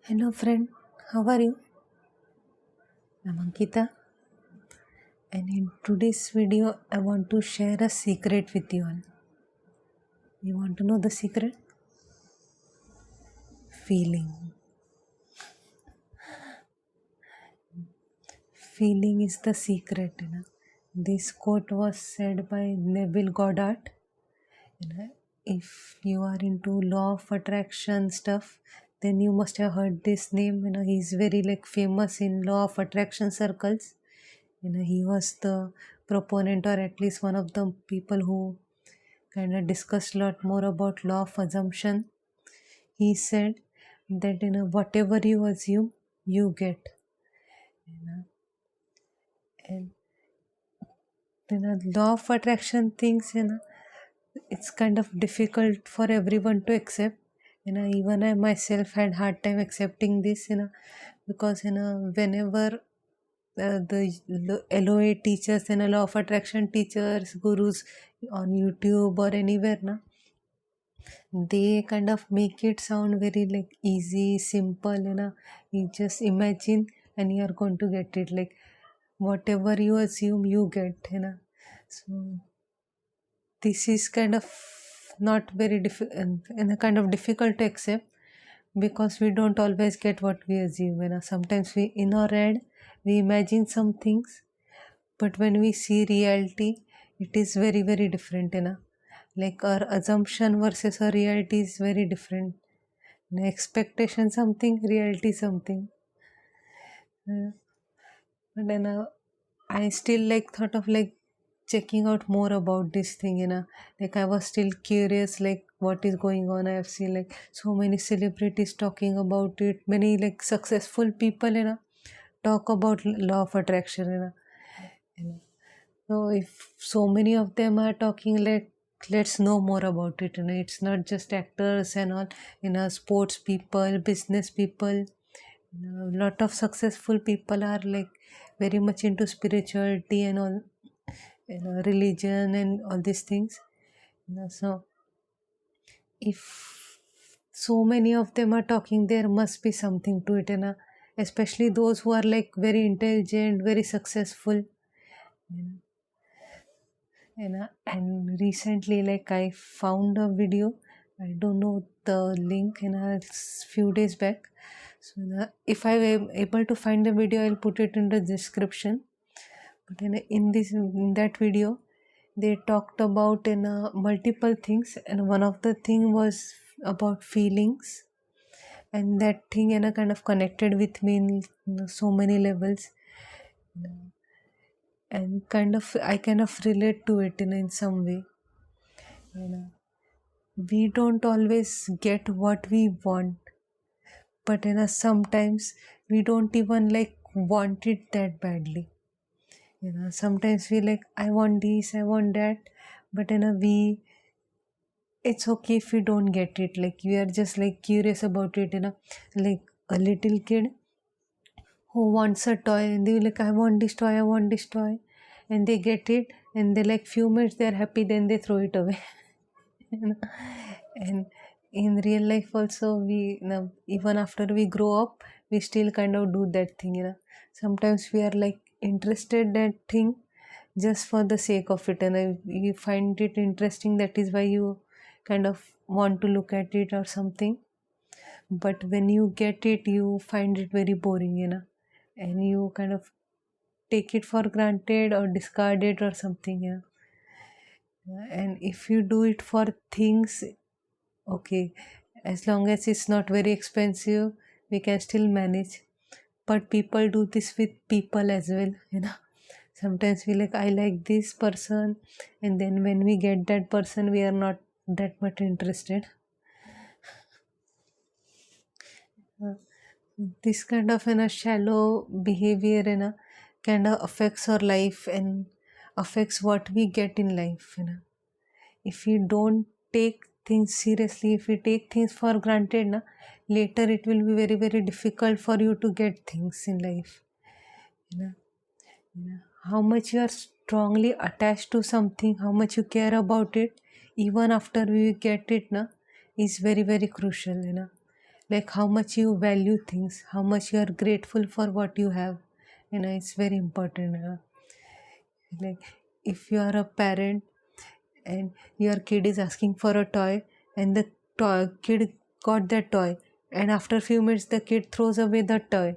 Hello friend, how are you? I'm Ankita, and in today's video I want to share a secret with you all. You want to know the secret? Feeling. Feeling is the secret. This quote was said by Neville Goddard. If you are into law of attraction stuff, then you must have heard this name. He's very famous in law of attraction circles. He was the proponent, or at least one of the people who kind of discussed a lot more about law of assumption. He said that whatever you assume, you get. And law of attraction things, it's kind of difficult for everyone to accept. Even I myself had hard time accepting this, because whenever the LOA teachers and law of attraction teachers, gurus on YouTube or anywhere, they kind of make it sound very easy, simple. You just imagine and you are going to get it. Whatever you assume, you get. So this is kind of not very kind of difficult to accept, because we don't always get what we assume. Sometimes we in our head we imagine some things, but when we see reality, it is very very different. Like our assumption versus our reality is very different. Expectation something, reality something. But then I still thought of checking out more about this thing. Like I was still curious what is going on. I have seen so many celebrities talking about it, many successful people talk about law of attraction. You know. So if so many of them are talking, let's know more about it. It's not just actors and all. Sports people, business people. A lot of successful people are very much into spirituality and all, religion and all these things. So if so many of them are talking, there must be something to it. Especially those who are very intelligent, very successful. And recently I found a video. I don't know the link. Few days back. So if I am able to find the video, I'll put it in the description. But in that video, they talked about multiple things, and one of the thing was about feelings, and that thing kind of connected with me in so many levels. And I kind of relate to it in some way. We don't always get what we want, but sometimes we don't even want it that badly. Sometimes we I want this, I want that, but we it's okay if we don't get it. We are just curious about it. Like a little kid who wants a toy, and they will I want this toy, I want this toy, and they get it, and they few minutes they're happy, then they throw it away. And in real life also, we even after we grow up, we still kind of do that thing. Sometimes we are interested that thing just for the sake of it, and you find it interesting, that is why you kind of want to look at it or something. But when you get it, you find it very boring, and you kind of take it for granted or discard it or something. And if you do it for things, okay, as long as it's not very expensive, we can still manage. But people do this with people as well. Sometimes we I like this person, and then when we get that person, we are not that much interested. This kind of shallow behavior kind of affects our life and affects what we get in life. If we don't take things seriously, if we take things for granted, later it will be very very difficult for you to get things in life. How much you are strongly attached to something, how much you care about it, even after we get it, is very very crucial. like how much you value things, how much you are grateful for what you have. It's very important. Like if you are a parent and your kid is asking for a toy, and the kid got that toy, and after a few minutes the kid throws away the toy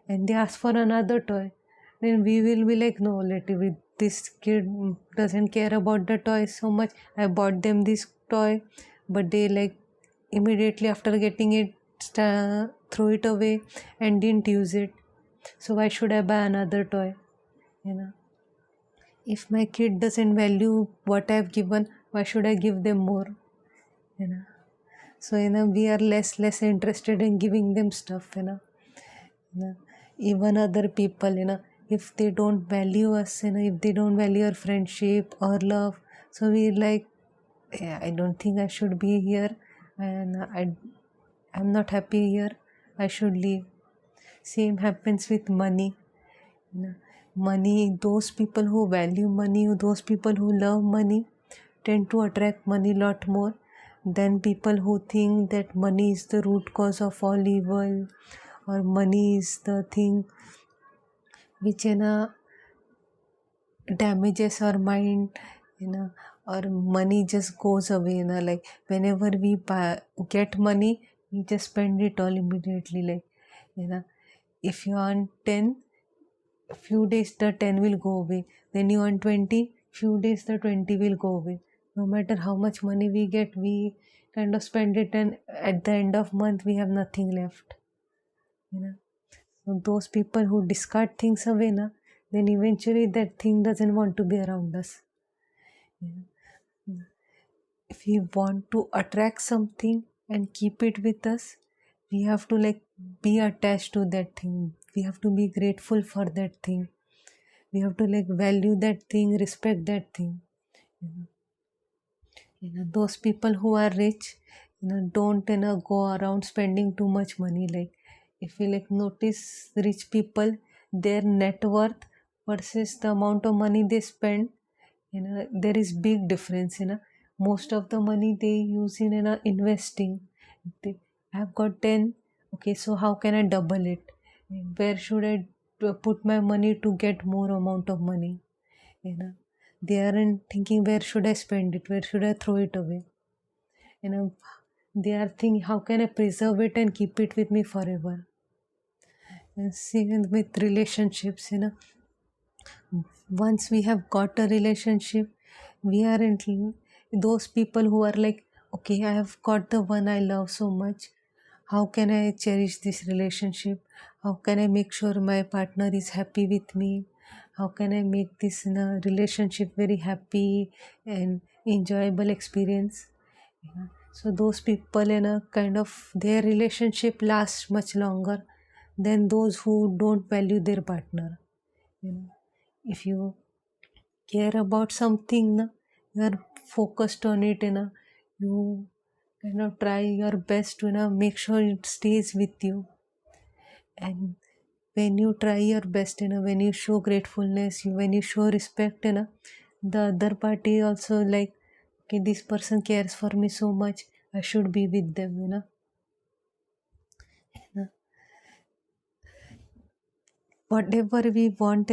and they ask for another toy, then we will be like, no, this kid doesn't care about the toy so much. I bought them this toy, but they like immediately after getting it throw it away and didn't use it. So why should I buy another toy? you know if my kid doesn't value what I've given, why should I give them more? you know so we are less interested in giving them stuff. You know, even other people, if they don't value us, if they don't value our friendship or love, so we like, yeah, I don't think I should be here, and I'm not happy here, I should leave. Same happens with money. you know Money, those people who value money, those people who love money tend to attract money lot more than people who think that money is the root cause of all evil, or money is the thing which damages our mind, or money just goes away. Like whenever we get money, we just spend it all immediately. Like, if you earn 10, few days the 10 will go away. Then you earn 20, few days the 20 will go away. No matter how much money we get, we kind of spend it, and at the end of month we have nothing left. So those people who discard things away, then eventually that thing doesn't want to be around us. If we want to attract something and keep it with us, we have to like be attached to that thing. We have to be grateful for that thing. We have to like value that thing, respect that thing. Those people who are rich, don't go around spending too much money. Like if you like notice rich people, their net worth versus the amount of money they spend, there is big difference. Most of the money they use in investing. they, I have got 10, okay, so how can I double it? Where should I put my money to get more amount of money? you know they aren't thinking where should I spend it, where should I throw it away. you know they are thinking how can I preserve it and keep it with me forever. And same with relationships. Once we have got a relationship, we aren't those people who are like, okay, I have got the one I love so much, how can I cherish this relationship, how can I make sure my partner is happy with me, how can I make this relationship very happy and enjoyable experience. So those people, kind of their relationship lasts much longer than those who don't value their partner. If you care about something, you are focused on it, you try your best to make sure it stays with you. And when you try your best, when you show gratefulness, when you show respect, the other party also like, okay, this person cares for me so much, I should be with them. Whatever we want,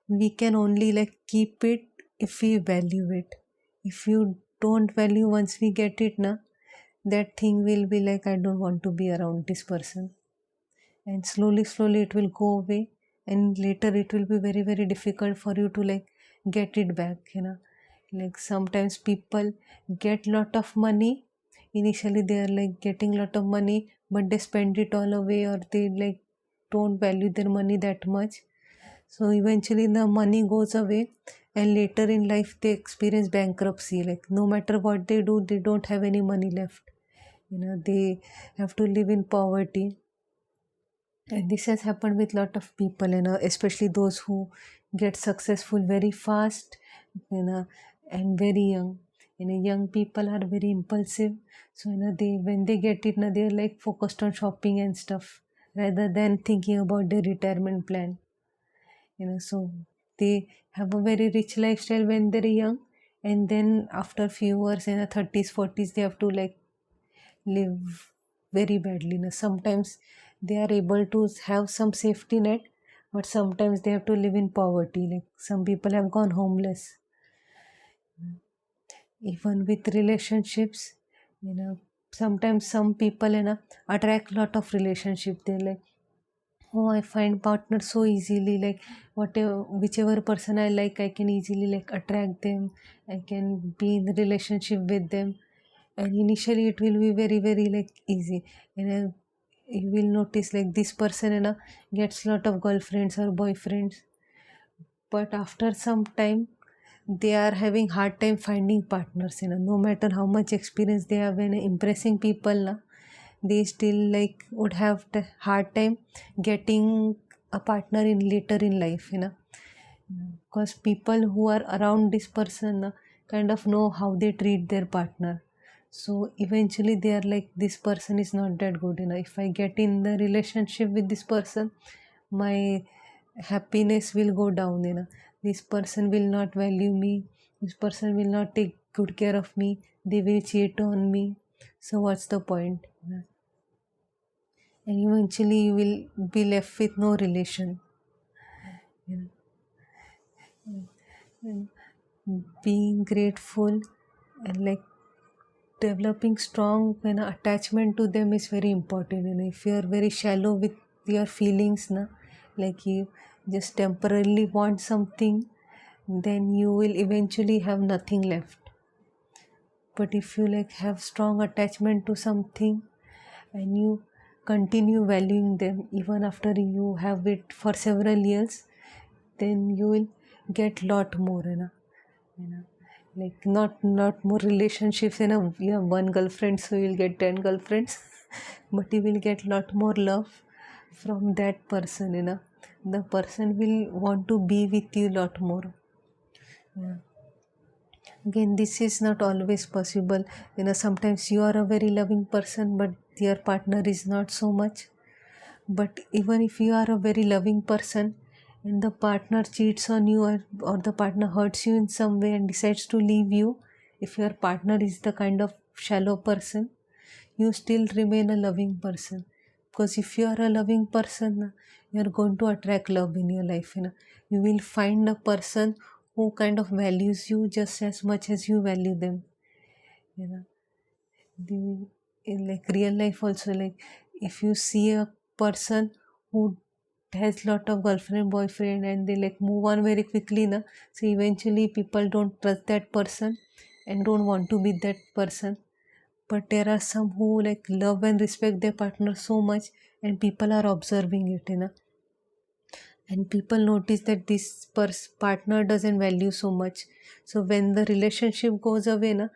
we can only like keep it if we value it. If you don't value, once we get it, that thing will be like, I don't want to be around this person, and slowly it will go away, and later it will be very very difficult for you to like get it back. Like sometimes people get lot of money, initially they are like getting lot of money, but they spend it all away, or they like don't value their money that much. So eventually the money goes away, and later in life they experience bankruptcy. Like no matter what they do, they don't have any money left. They have to live in poverty. And this has happened with lot of people, especially those who get successful very fast, and very young. Young people are very impulsive, so they, when they get it, they're like focused on shopping and stuff rather than thinking about their retirement plan. So they have a very rich lifestyle when they're young, and then after few years in the 30s 40s they have to like live very badly. Now, sometimes they are able to have some safety net, but sometimes they have to live in poverty. Like some people have gone homeless. Even with relationships, sometimes some people attract lot of relationship. They're like, oh, I find partners so easily. Like whatever, whichever person I like, I can easily like attract them. I can be in relationship with them, and initially it will be very very like easy. And you will notice like this person gets lot of girlfriends or boyfriends, but after some time they are having hard time finding partners. No matter how much experience they have in impressing people na, they still like would have the hard time getting a partner in later in life, because people who are around this person kind of know how they treat their partner. So eventually they are like, this person is not that good. If I get in the relationship with this person, my happiness will go down. This person will not value me, this person will not take good care of me, they will cheat on me. So what's the point? And eventually you will be left with no relation. And being grateful and like developing strong attachment to them is very important. If you are very shallow with your feelings na, like you just temporarily want something, then you will eventually have nothing left. But if you like have strong attachment to something and you continue valuing them even after you have it for several years, then you will get lot more. You know like not more relationships. You have one girlfriend, so you'll get 10 girlfriends. But you will get lot more love from that person. The person will want to be with you lot more. Yeah. Again, this is not always possible. Sometimes you are a very loving person but your partner is not so much. But even if you are a very loving person and the partner cheats on you, or the partner hurts you in some way and decides to leave you, if your partner is the kind of shallow person, you still remain a loving person. Because if you are a loving person, you are going to attract love in your life. You will find a person who kind of values you just as much as you value them. You know in like real life also, like if you see a person who has lot of girlfriend boyfriend and they like move on very quickly na, so eventually people don't trust that person and don't want to be that person. But there are some who like love and respect their partner so much, and people are observing it, and people notice that this partner doesn't value so much. So when the relationship goes away na,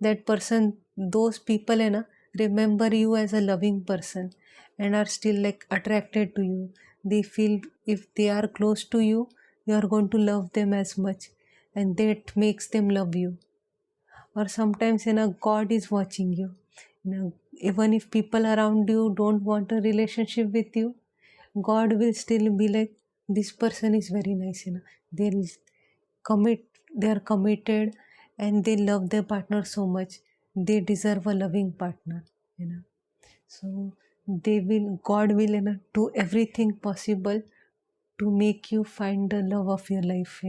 that person, those people remember you as a loving person and are still like attracted to you. They feel if they are close to you, you are going to love them as much, and that makes them love you. Or sometimes God is watching you. Even if people around you don't want a relationship with you, God will still be like, this person is very nice. They'll commit, they are committed, and they love their partner so much. They deserve a loving partner. So God will do everything possible to make you find the love of your life.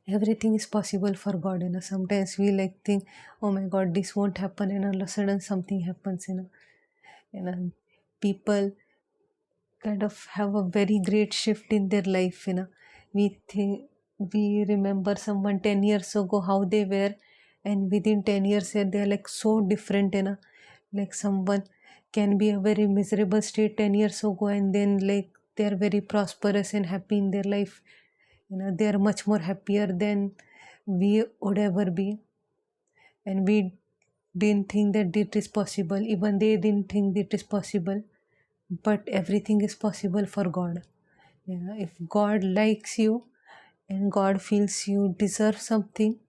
Everything is possible for God. Sometimes we like think, oh my God, this won't happen, and all of a sudden something happens. People kind of have a very great shift in their life. We think, we remember someone 10 years ago how they were, and within 10 years they're like so different. Like someone can be a very miserable state 10 years ago, and then like they're very prosperous and happy in their life. They are much more happier than we would ever be, and we didn't think that it is possible. Even they didn't think it is possible, but everything is possible for God. If God likes you and God feels you deserve something,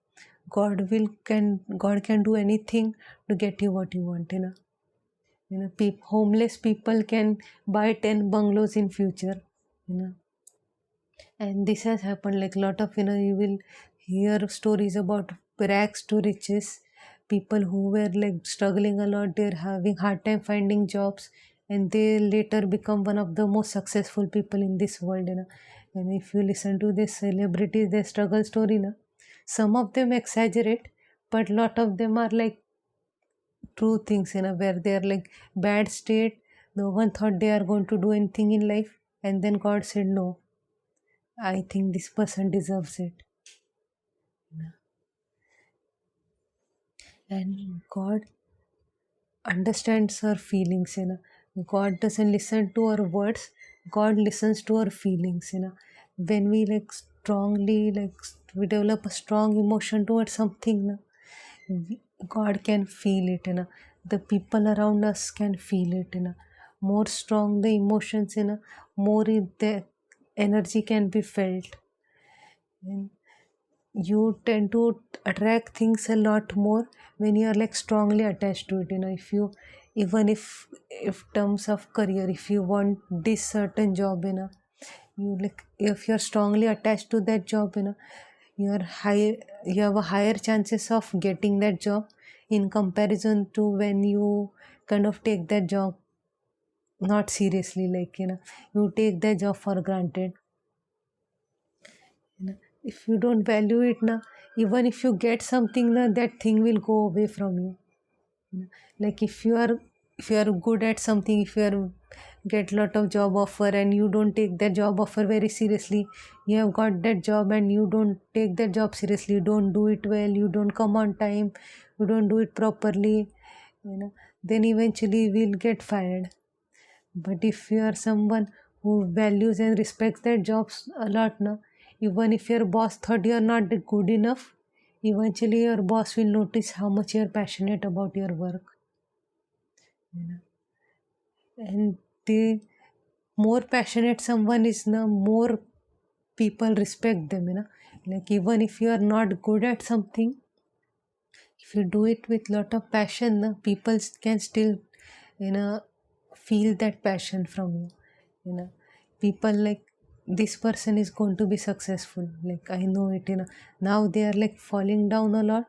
God can do anything to get you what you want. Homeless people can buy 10 bungalows in future. you know and this has happened like a lot of, you will hear stories about rags to riches, people who were like struggling a lot, they're having hard time finding jobs, and they later become one of the most successful people in this world, and if you listen to the celebrities, their struggle story, some of them exaggerate, but lot of them are like true things, where they are like bad state. No one thought they are going to do anything in life, and then God said, no, I think this person deserves it. And God understands our feelings, God doesn't listen to our words, God listens to our feelings, when we like strongly like we develop a strong emotion towards something, God can feel it, the people around us can feel it, more strong the emotions, more the energy can be felt, and you tend to attract things a lot more when you are like strongly attached to it, if you, even if terms of career, if you want this certain job, you like, if you're strongly attached to that job, you're high, you have a higher chances of getting that job in comparison to when you kind of take that job not seriously, like, you take that job for granted. If you don't value it, even if you get something, that thing will go away from you. Like if you are good at something, if you are get lot of job offer and you don't take that job offer very seriously, you have got that job and you don't take that job seriously, you don't do it well, you don't come on time, you don't do it properly, then eventually you will get fired. But if you are someone who values and respects their jobs a lot, even if your boss thought you are not good enough, eventually your boss will notice how much you are passionate about your work. And the more passionate someone is, more people respect them. Like even if you are not good at something, if you do it with lot of passion, people can still, you know feel that passion from you. you know People like, this person is going to be successful, like I know it, now they are like falling down a lot,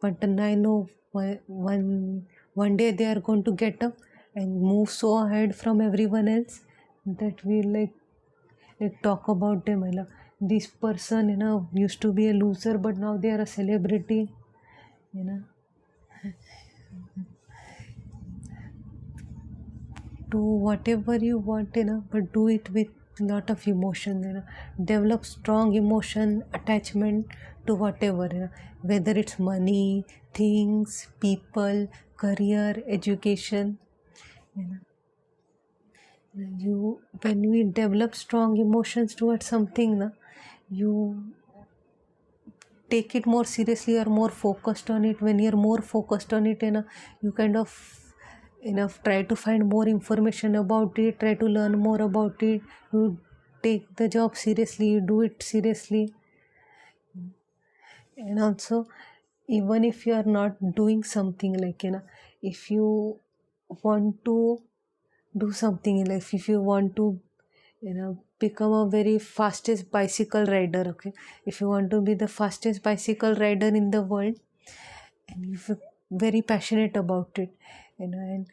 but then I know one day they are going to get up and move so ahead from everyone else that we like talk about them. This person, used to be a loser, but now they are a celebrity. you know do whatever you want, but do it with lot of emotion, develop strong emotion attachment to whatever, whether it's money, things, people, career, education. you know you When we develop strong emotions towards something, you take it more seriously or more focused on it. When you're more focused on it, you kind of try to find more information about it, try to learn more about it, you take the job seriously, you do it seriously. And also, even if you are not doing something, like, if you want to do something in life, if you want to become a very fastest bicycle rider, okay, if you want to be the fastest bicycle rider in the world, and if you're very passionate about it, and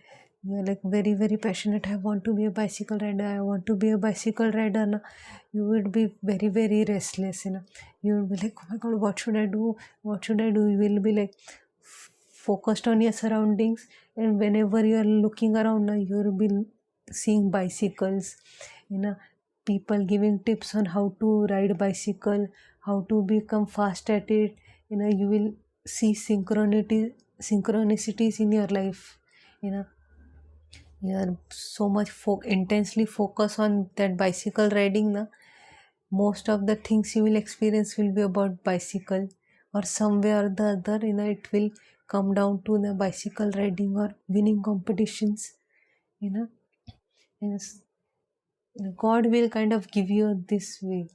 you're like very very passionate, I want to be a bicycle rider, I want to be a bicycle rider, you would be very very restless, you will be like, oh my god, what should I do, what should I do? You will be like focused on your surroundings, and whenever you are looking around, you will be seeing bicycles, you know people giving tips on how to ride bicycle, how to become fast at it. You will see synchronicities in your life. you know you are so much intensely focused on that bicycle riding, most of the things you will experience will be about bicycle, or some way or the other, it will come down to the bicycle riding or winning competitions. you know yes, God will kind of give you this way,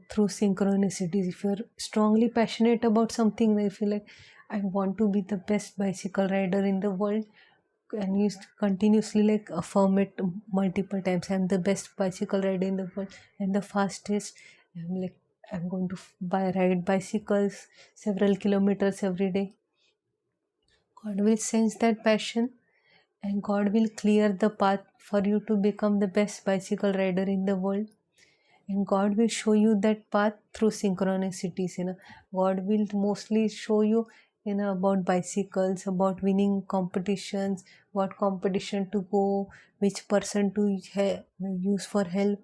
through synchronicities. If you're strongly passionate about something, if you're like, I want to be the best bicycle rider in the world, and you continuously like affirm it multiple times, I'm the best bicycle rider in the world and the fastest. I'm like, I'm going to ride bicycles several kilometers every day. God will sense that passion, and God will clear the path for you to become the best bicycle rider in the world. And God will show you that path through synchronicities. God will mostly show you, about bicycles, about winning competitions, what competition to go, which person to use for help.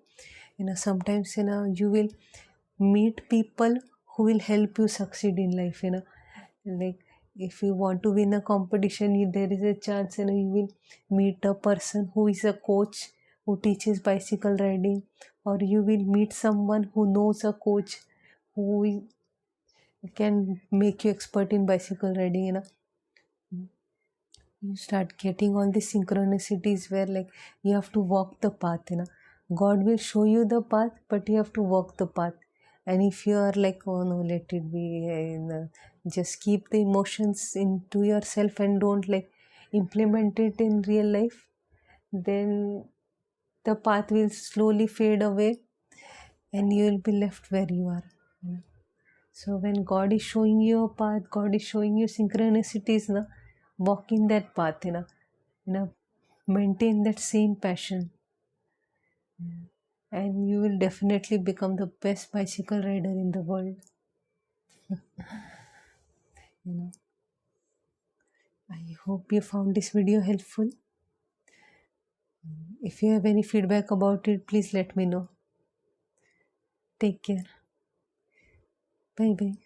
Sometimes you will meet people who will help you succeed in life. Like, if you want to win a competition, there is a chance, you will meet a person who is a coach who teaches bicycle riding, or you will meet someone who knows a coach who can make you expert in bicycle riding. You start getting all the synchronicities where, like, you have to walk the path. God will show you the path, but you have to walk the path. And if you are like, oh no, let it be, just keep the emotions into yourself and don't like implement it in real life, then the path will slowly fade away and you will be left where you are. So when God is showing you a path, God is showing you synchronicities, walk in that path, maintain that same passion, and you will definitely become the best bicycle rider in the world. You know, I hope you found this video helpful. If you have any feedback about it, please let me know. Take care. Bye bye.